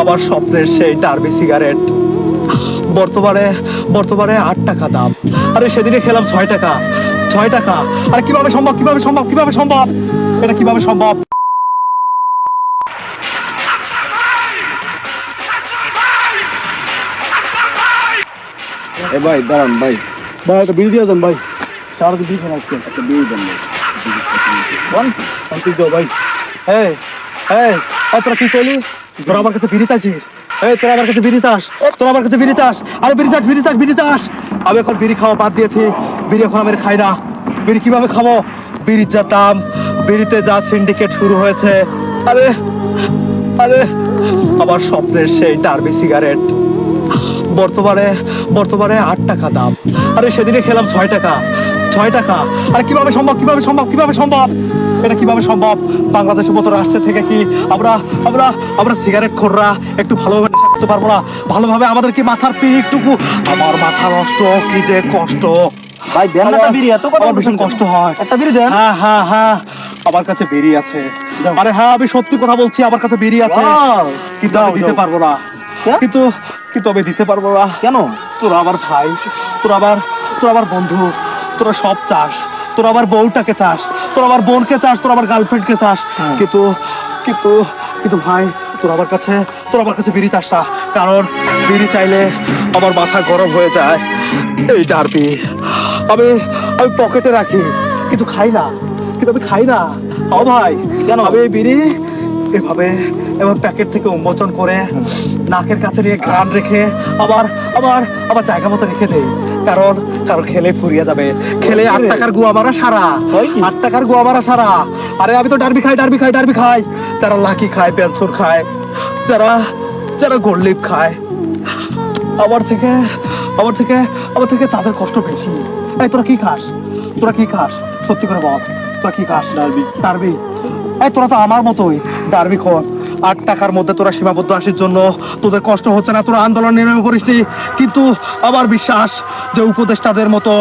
আমার স্বপ্নের সেই ডার্বি সিগারেট বর্তমানে বর্তমানে 8 টাকা দাম। আরে সেদিনে খেলাম 6 টাকা। 6 টাকা আর কিভাবে সম্ভব, কিভাবে সম্ভব, কিভাবে সম্ভব, এটা কিভাবে সম্ভব? এ ভাই দাঁড়ান ভাই, ভাই একটা বিড়ি দিয়ে যান ভাই, সারাদিন বিড়ি খান আজকে, একটা বিড়ি দেন ভাই। শান্তি দাও ভাই। এই এই এই, তোরা কি কইলি? তোরা আমার কাছে বিড়ি চাইছিস? এই তোরা আমার কাছে বিড়ি চাস? তোরা আমার কাছে বিড়ি চাস? আরে বিড়ি চাস, বিড়ি চাস, বিড়ি চাস? আমি এখন বিড়ি খাওয়া বাদ দিয়েছি। বিড়ি এখন আমি খাই না। বিড়ি কিভাবে খাবো? বিড়ির যা দাম, বিড়িতে যা সিন্ডিকেট শুরু হয়েছে। আরে আরে আমার স্বপ্নের সেই ডার্বি সিগারেট বর্তমানে বর্তমানে 8 টাকা দাম। আরে সেদিনে খেলাম 6 টাকা। 6 টাকা আর কিভাবে সম্ভব, কিভাবে সম্ভব, কিভাবে সম্ভব, এটা কিভাবে সম্ভব? বাংলাদেশের মতো রাষ্ট্র থেকে কি আমরা আমরা আমরা সিগারেট খোররা একটু ভালোভাবে নেশা করতে পারবো না? ভালোভাবে আমাদের কি মাথার পিকটুকু, আমার মাথা নষ্ট, কি যে কষ্ট ভাই দেন না একটা বিড়ি, এত কথা আমার ভীষণ কষ্ট হয়। একটা বিড়ি দেন। হ্যাঁ হ্যাঁ হ্যাঁ, আমার কাছে বেরি আছে। আরে হ্যাঁ, আমি সত্যি কথা বলছি, আমার কাছে বেরি আছে। Wow! কিন্তু আমি দিতে পারবো না। হ্যাঁ? কিন্তু কিন্তু আমি দিতে পারবো না। কেন? তোরা আমার ভাই, তোরা আমার বন্ধু, তোরা সব চাস, তোরা আমার বউটাকে চাস, তোরা আমার বোনকে চাস, তোরা আমার গার্লফ্রেন্ডকে চাস। হ্যাঁ। কিন্তু কিন্তু কিন্তু ভাই, তোরা আমার কাছে বিড়ি চাস না। কারণ বিড়ি চাইলে আমার মাথা গরম হয়ে যায়। এই ডার্বি আমি আমি পকেটে রাখি, কিন্তু খাই না, কিন্তু আমি খাই না। ও ভাই, কেন? আমি এই বিড়ি এভাবে এবার প্যাকেট থেকে উন্মোচন করে নাকের কাছে নিয়ে ঘ্রাণ রেখে আবার আবার আবার জায়গা মতো রেখে দেই। কারণ কারণ খেলে ফুরিয়ে যাবে। খেলে 8 টাকার গুয়া মারা সারা, হয় কি? 8 টাকার গুয়া মারা সারা। আরে আমি তো ডার্বি খাই, ডার্বি খাই, ডার্বি খাই। যারা লাকি খায়, পেনসুর খায়, যারা যারা গোল্ডলিপ খায়, আমার থেকে আমার থেকে আমার থেকে তাদের কষ্ট বেশি। এই তোরা কি খাস? তোরা কি খাস? সত্যি করে বল, তোরা কি খাস? ডার্বি। ডার্বি? এই তোরা তো আমার মতোই ডার্বি খোর। 8 টাকার মধ্যে তোরা সীমাবদ্ধ আসার জন্য তোদের কষ্ট হচ্ছে না, তোরা আন্দোলন নেমে পড়িসনি। কিন্তু আমার বিশ্বাস যে উপদেষ্টাদের মতো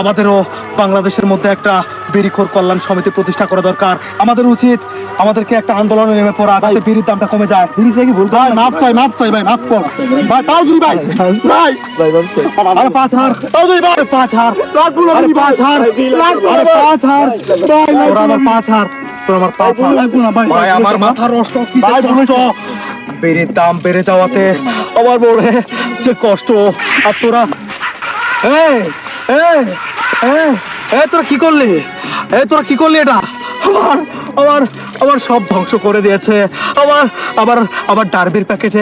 আমাদেরও বাংলাদেশের মধ্যে একটা বিড়িখোর কল্যাণ সমিতি প্রতিষ্ঠা করা দরকার। আমাদের উচিত আমাদেরকে একটা আন্দোলনে নেমে পড়া, যাতে বিড়ির দামটা কমে যায়। বিড়ি চাই কি ভুল ভাই মাপ চাই, মাপ চাই ভাই, মাপ কর ভাই, তাও যদি ভাই ভাই ভাই ভাই আরে 5 হার, তাও যদি ভাই 5 হার, আরে 5 হার, আরে 5 হার ভাই, তোরা আমার 5 হার, তোরা আমার 5 হার ভাই, আমার মাথা নষ্ট, কি যে কষ্ট। বিড়ির দাম বেড়ে যাওয়াতে আমার মনে যে কষ্ট। আর তোরা এই এই এই এই তোরা কি করলি? তোরা কি করলি? এটা আমার আমার আমার সব ধ্বংস করে দিয়েছে। আমার আমার আমার ডার্বির প্যাকেটে